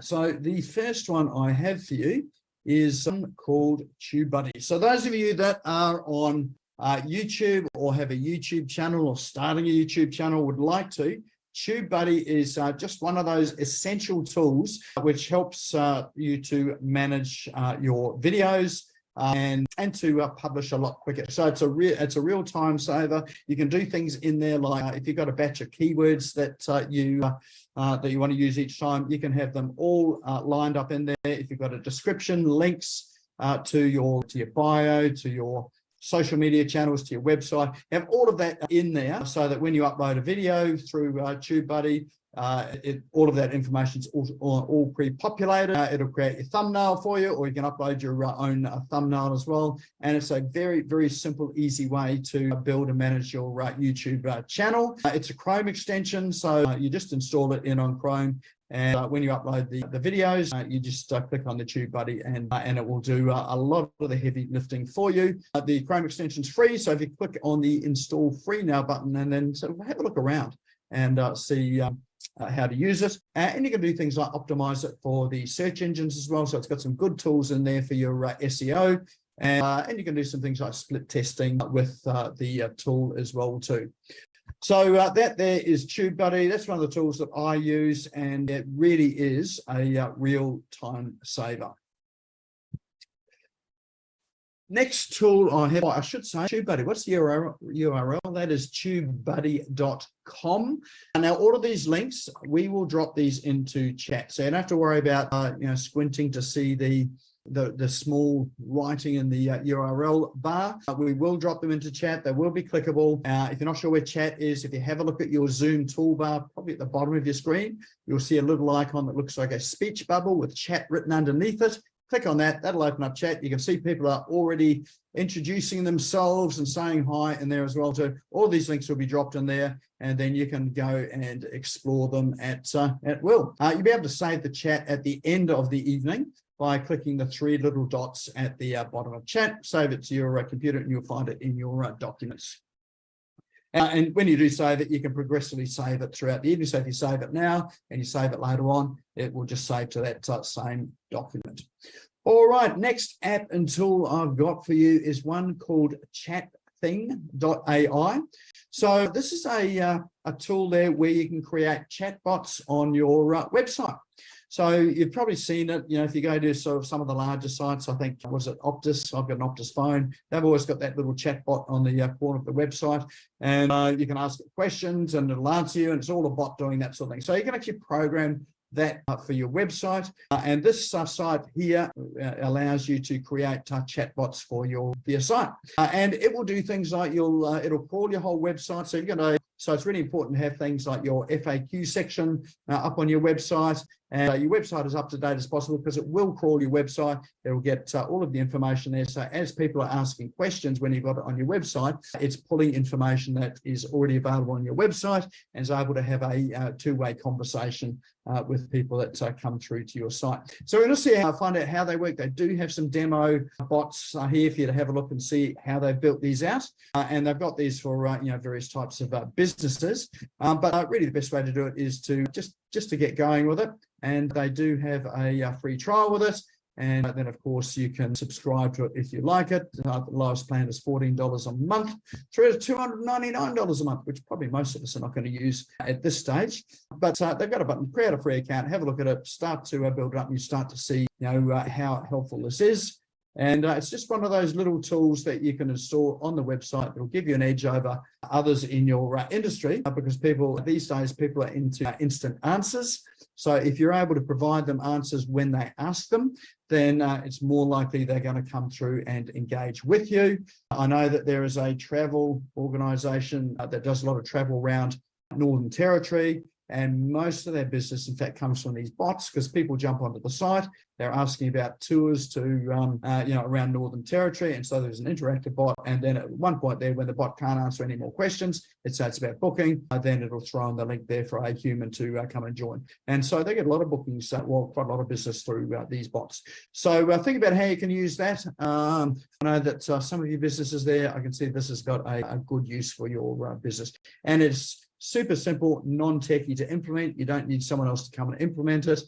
So the first one I have for you is something called TubeBuddy. So those of you that are on YouTube or have a YouTube channel or starting a YouTube channel would like to, TubeBuddy is just one of those essential tools which helps you to manage your videos and to publish a lot quicker. So it's a real time saver. You can do things in there like if you've got a batch of keywords that you want to use each time, you can have them all lined up in there. If you've got a description, links to your bio, to your social media channels, to your website, have all of that in there so that when you upload a video through TubeBuddy, all of that information is all pre-populated. It'll create your thumbnail for you, or you can upload your own thumbnail as well. And it's a very, very simple, easy way to build and manage your YouTube channel. It's a Chrome extension, so you just install it in on Chrome. And when you upload the videos, you just click on the TubeBuddy and it will do a lot of the heavy lifting for you. The Chrome extension is free, so if you click on the Install Free Now button and then sort of have a look around and see how to use it. And you can do things like optimize it for the search engines as well. So it's got some good tools in there for your SEO. And you can do some things like split testing with the tool as well too. So that there is TubeBuddy. That's one of the tools that I use, and it really is a real time saver. Next tool I have, I should say, TubeBuddy. What's the URL? That is tubebuddy.com. And now all of these links, we will drop these into chat. So you don't have to worry about squinting to see the small writing in the URL bar. We will drop them into chat. They will be clickable. If you're not sure where chat is, if you have a look at your Zoom toolbar, probably at the bottom of your screen, you'll see a little icon that looks like a speech bubble with chat written underneath it. Click on that, that'll open up chat. You can see people are already introducing themselves and saying hi in there as well. So all these links will be dropped in there, and then you can go and explore them at will. You'll be able to save the chat at the end of the evening by clicking the three little dots at the bottom of chat. Save it to your computer and you'll find it in your documents. And when you do save it, you can progressively save it throughout the evening. So if you save it now and you save it later on, it will just save to that same document. All right, next app and tool I've got for you is one called chatthing.ai. So this is a tool there where you can create chatbots on your website. So you've probably seen it, if you go to sort of some of the larger sites, I think, was it Optus? I've got an Optus phone. They've always got that little chat bot on the corner of the website, and you can ask it questions and it'll answer you, and it's all a bot doing that sort of thing. So you can actually program that for your website. And this site here allows you to create chatbots for your site. And it will do things like it'll crawl your whole website. So it's really important to have things like your FAQ section up on your website. And your website is up to date as possible because it will crawl your website. It will get all of the information there. So as people are asking questions when you've got it on your website, it's pulling information that is already available on your website and is able to have a two-way conversation with people that come through to your site. So we're going to find out how they work. They do have some demo bots here for you to have a look and see how they've built these out. And they've got these for various types of businesses. But really the best way to do it is to just to get going with it. And they do have a free trial with it. And then, of course, you can subscribe to it if you like it. The lowest plan is $14 a month through to $299 a month, which probably most of us are not going to use at this stage. But they've got a button, create a free account, have a look at it, start to build it up, and you start to see how helpful this is. And it's just one of those little tools that you can install on the website that will give you an edge over others in your industry, because these days people are into instant answers. So if you're able to provide them answers when they ask them, then it's more likely they're going to come through and engage with you. I know that there is a travel organization that does a lot of travel around Northern Territory. And most of their business, in fact, comes from these bots because people jump onto the site. They're asking about tours to, around Northern Territory. And so there's an interactive bot. And then at one point there, when the bot can't answer any more questions, it says about booking. Then it'll throw in the link there for a human to come and join. And so they get a lot of bookings, quite a lot of business through these bots. So think about how you can use that. I know that some of your businesses there, I can see this has got a good use for your business. And it's super simple, non-techy to implement. You don't need someone else to come and implement it.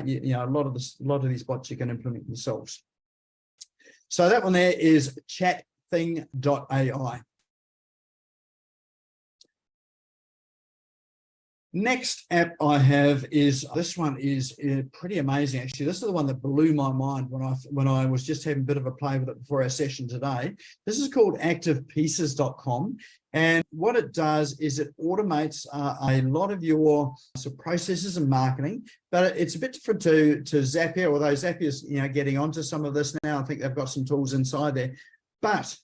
You know, a lot of these bots you can implement yourselves. So that one there is chatthing.ai. Next app I have is, this one is pretty amazing actually. This is the one that blew my mind when I was just having a bit of a play with it before our session today. This is called activepieces.com, and what it does is it automates a lot of your sort of processes and marketing, but it's a bit different to Zapier, although Zapier's, you know, getting onto some of this now. I think they've got some tools inside there, but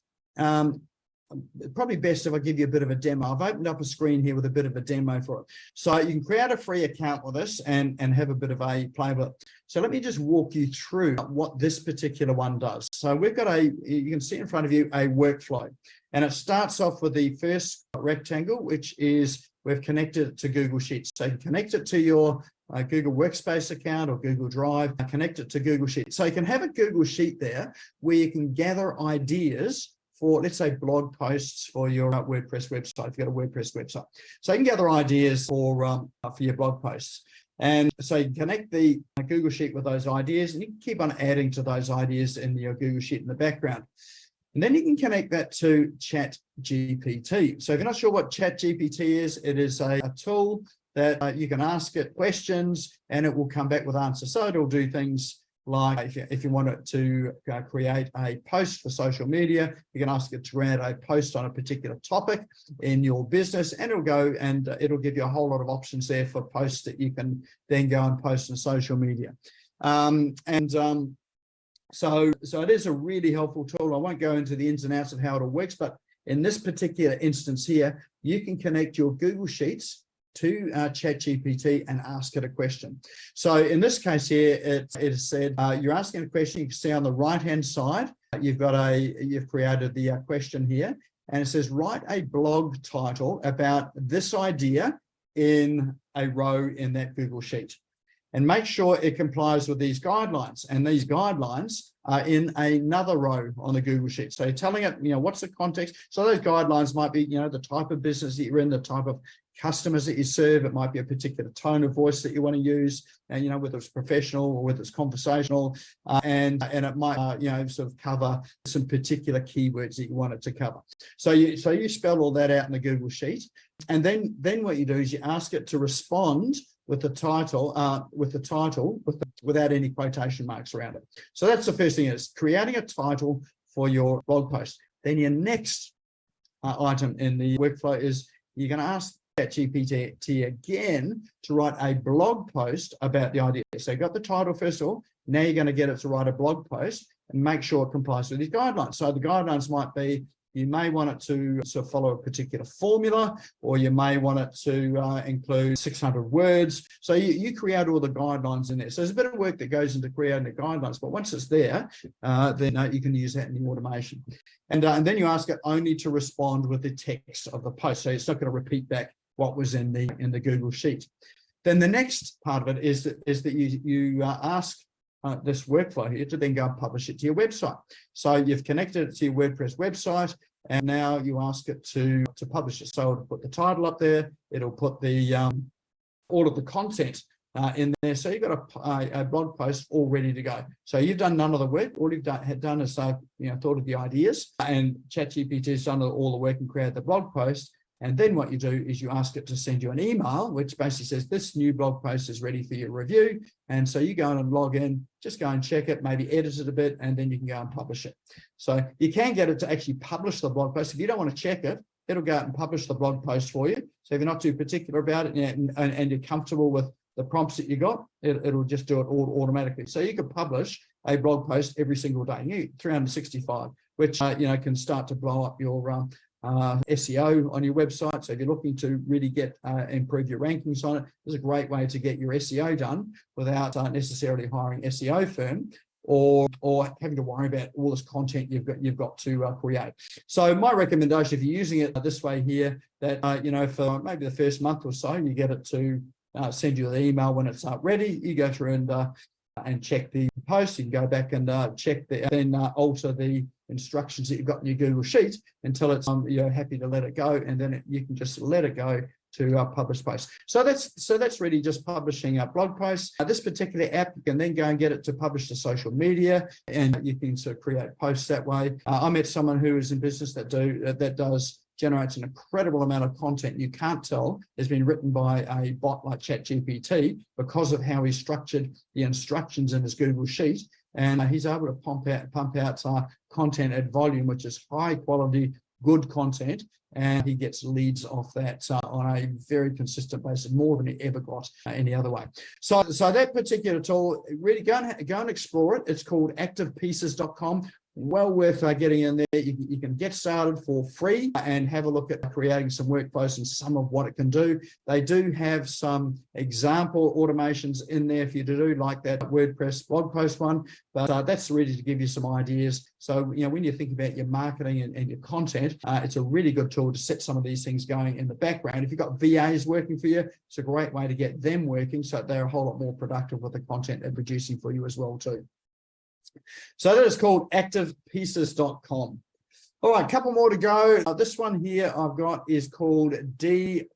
probably best if I give you a bit of a demo. I've opened up a screen here with a bit of a demo for it. So you can create a free account with this and have a bit of a play with it. So let me just walk you through what this particular one does. So we've got you can see in front of you a workflow, and it starts off with the first rectangle, which is we've connected it to Google Sheets. So you can connect it to your Google Workspace account or Google Drive, connect it to Google Sheets. So you can have a Google Sheet there where you can gather ideas for, let's say, blog posts for your WordPress website, if you've got a WordPress website. So you can gather ideas for your blog posts. And so you connect the Google Sheet with those ideas, and you can keep on adding to those ideas in your Google Sheet in the background. And then you can connect that to ChatGPT. So if you're not sure what ChatGPT is, it is a tool that you can ask it questions and it will come back with answers. So it'll do things like if you want it to create a post for social media, you can ask it to create a post on a particular topic in your business, and it'll go and it'll give you a whole lot of options there for posts that you can then go and post on social media. So it is a really helpful tool. I won't go into the ins and outs of how it all works, but in this particular instance here, you can connect your Google Sheets to ChatGPT and ask it a question. So in this case here, it is said, you're asking a question. You can see on the right-hand side, you've created the question here, and it says, write a blog title about this idea in a row in that Google Sheet, and make sure it complies with these guidelines. And these guidelines are in another row on the Google Sheet. So you're telling it, you know, what's the context? So those guidelines might be, you know, the type of business that you're in, the type of customers that you serve. It might be a particular tone of voice that you want to use, and, you know, whether it's professional or whether it's conversational, and it might, you know, sort of cover some particular keywords that you want it to cover. So you spell all that out in the Google Sheet, and then what you do is you ask it to respond with the title, without any quotation marks around it. So that's the first thing, is creating a title for your blog post. Then your next item in the workflow is you're going to ask ChatGPT again to write a blog post about the idea. So you got the title first of all. Now you're going to get it to write a blog post and make sure it complies with these guidelines. So the guidelines might be, you may want it to sort of follow a particular formula, or you may want it to include 600 words. So you create all the guidelines in there. So there's a bit of work that goes into creating the guidelines, but once it's there, then you can use that in the automation. And then you ask it only to respond with the text of the post. So it's not going to repeat back what was in the Google Sheet. Then the next part of it is that you ask this workflow here to then go and publish it to your website. So you've connected it to your WordPress website, and now you ask it to publish it. So it'll put the title up there, it'll put the all of the content in there. So you've got a blog post all ready to go. So you've done none of the work. All you've done is thought of the ideas, and ChatGPT has done all the work and created the blog post. And then what you do is you ask it to send you an email, which basically says this new blog post is ready for your review. And so you go in and log in, just go and check it, maybe edit it a bit, and then you can go and publish it. So you can get it to actually publish the blog post. If you don't want to check it, it'll go out and publish the blog post for you. So if you're not too particular about it and you're comfortable with the prompts that you got, it'll just do it all automatically. So you could publish a blog post every single day, 365, which can start to blow up your SEO on your website. So if you're looking to really improve your rankings on it, there's a great way to get your SEO done without necessarily hiring an SEO firm or having to worry about all this content you've got to create. So my recommendation, if you're using it this way here, that for maybe the first month or so, you get it to send you the email when it's ready. You go through and check the post. You can go back and check then alter the instructions that you've got in your Google Sheet until it's you're happy to let it go, and then you can just let it go to publish posts. So that's really just publishing blog posts. This particular app, you can then go and get it to publish to social media, and you can sort of create posts that way. I met someone who is in business that generates an incredible amount of content you can't tell has been written by a bot like ChatGPT because of how he structured the instructions in his Google Sheet. And he's able to pump out content at volume, which is high quality, good content, and he gets leads off that on a very consistent basis, more than he ever got any other way. So that particular tool, really go and explore it. It's called activepieces.com. Well worth getting in there. You can get started for free and have a look at creating some workflows and some of what it can do. They do have some example automations in there for you to do, like that WordPress blog post one, but that's really to give you some ideas. So, when you think about your marketing and your content, it's a really good tool to set some of these things going in the background. If you've got VAs working for you, it's a great way to get them working so they're a whole lot more productive with the content they're producing for you as well too. So that is called activepieces.com. All right, a couple more to go. This one here I've got is called d-id.com.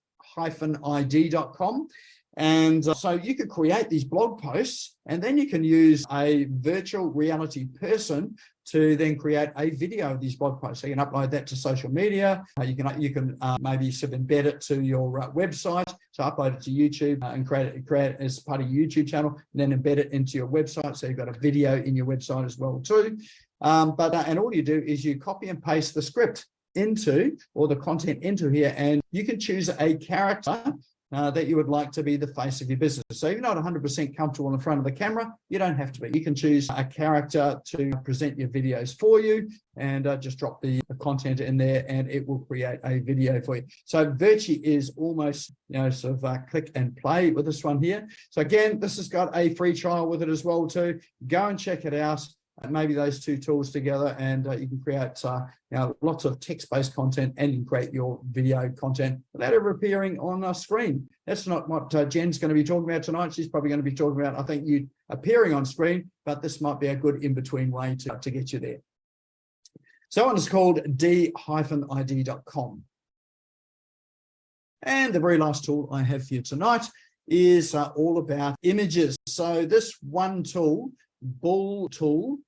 And so you could create these blog posts, and then you can use a virtual reality person to then create a video of these blog posts. So you can upload that to social media. You can maybe sort of embed it to your website. So upload it to YouTube and create it as part of your YouTube channel, and then embed it into your website. So you've got a video in your website as well too. And all you do is you copy and paste the script or the content into here, and you can choose a character that you would like to be the face of your business. So if you're not 100% comfortable in front of the camera, you don't have to be. You can choose a character to present your videos for you, and just drop the content in there and it will create a video for you. So virtually is almost, sort of click and play with this one here. So again, this has got a free trial with it as well too. Go and check it out. Maybe those two tools together, and you can create lots of text-based content, and you can create your video content without ever appearing on a screen. That's not what Jen's going to be talking about tonight. She's probably going to be talking about, I think, you appearing on screen, but this might be a good in-between way to get you there. So one is called d-id.com. And the very last tool I have for you tonight is all about images. So this one tool, bullv.tech.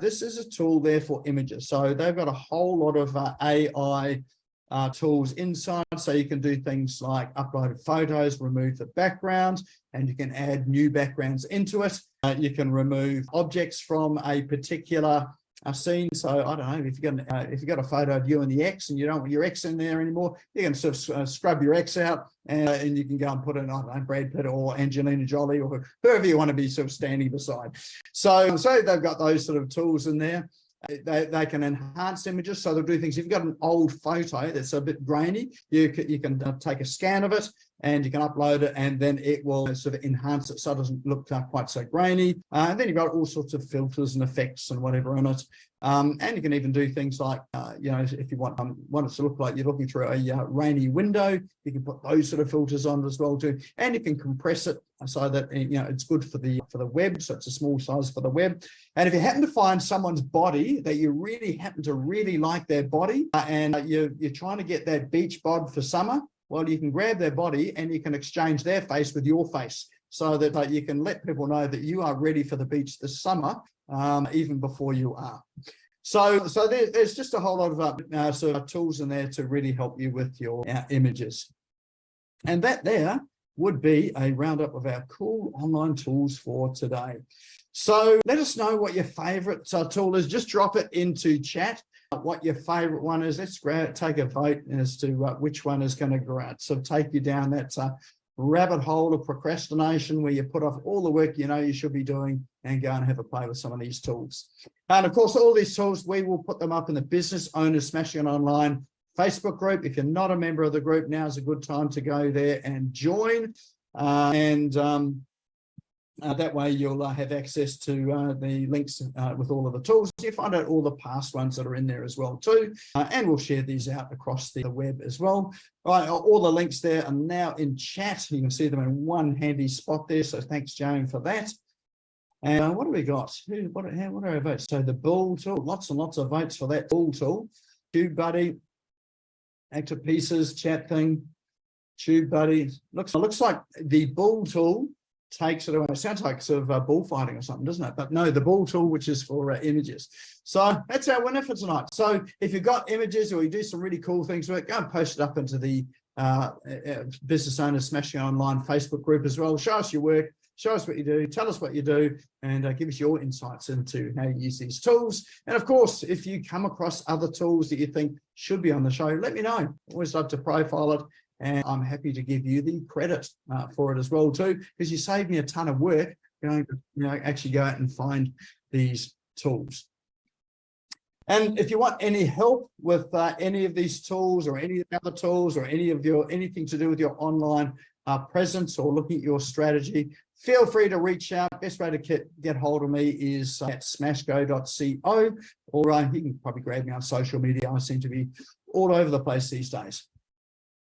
This is a tool there for images. So they've got a whole lot of AI tools inside. So you can do things like upload photos, remove the background, and you can add new backgrounds into it. You can remove objects from a particular scene. So I don't know, if you've got a photo of you and the ex and you don't want your ex in there anymore, you can sort of scrub your ex out, and you can go and put in, I don't know, Brad Pitt or Angelina Jolie or whoever you want to be sort of standing beside. So they've got those sort of tools in there. They can enhance images, so they'll do things. If you've got an old photo that's a bit grainy, you can take a scan of it and you can upload it, and then it will sort of enhance it so it doesn't look quite so grainy. And then you've got all sorts of filters and effects and whatever in it. And you can even do things like, if you want it to look like you're looking through a rainy window, you can put those sort of filters on as well too. And you can compress it so that it's good for the web, so it's a small size for the web. And if you happen to find someone's body that you really happen to really like their body, and you're trying to get that beach bod for summer, well, you can grab their body and you can exchange their face with your face, so that you can let people know that you are ready for the beach this summer, even before you are. So there's just a whole lot of sort of tools in there to really help you with your images. And that there would be a roundup of our cool online tools for today. So let us know what your favorite tool is. Just drop it into chat, what your favorite one is. Let's take a vote as to which one is going to sort of take you down that rabbit hole of procrastination, where you put off all the work you should be doing and go and have a play with some of these tools. And of course, all these tools, we will put them up in the Business Owners Smashing Online Facebook group. If you're not a member of the group, now's a good time to go there and join. That way you'll have access to the links with all of the tools. You find out all the past ones that are in there as well too. And we'll share these out across the web as well. All right, all the links there are now in chat. You can see them in one handy spot there. So thanks, Jane, for that. And what do we got? What are our votes? So the Bull tool, lots and lots of votes for that Bull tool. TubeBuddy, active pieces, chat thing, tube buddy. Looks like the bull tool takes it away. It sounds like sort of bullfighting or something, doesn't it? But no, the bull tool, which is for images. So that's our winner for tonight. So if you've got images or you do some really cool things with it, go and post it up into the Business Owners SmashGo Online Facebook group as well. Show us your work, show us what you do, tell us what you do, and give us your insights into how you use these tools. And of course, if you come across other tools that you think should be on the show, let me know. Always love to profile it. And I'm happy to give you the credit for it as well too, because you save me a ton of work going to actually go out and find these tools. And if you want any help with any of these tools or any of the other tools or anything to do with your online presence or looking at your strategy, feel free to reach out. Best way to get hold of me is at smashgo.co, or you can probably grab me on social media. I seem to be all over the place these days.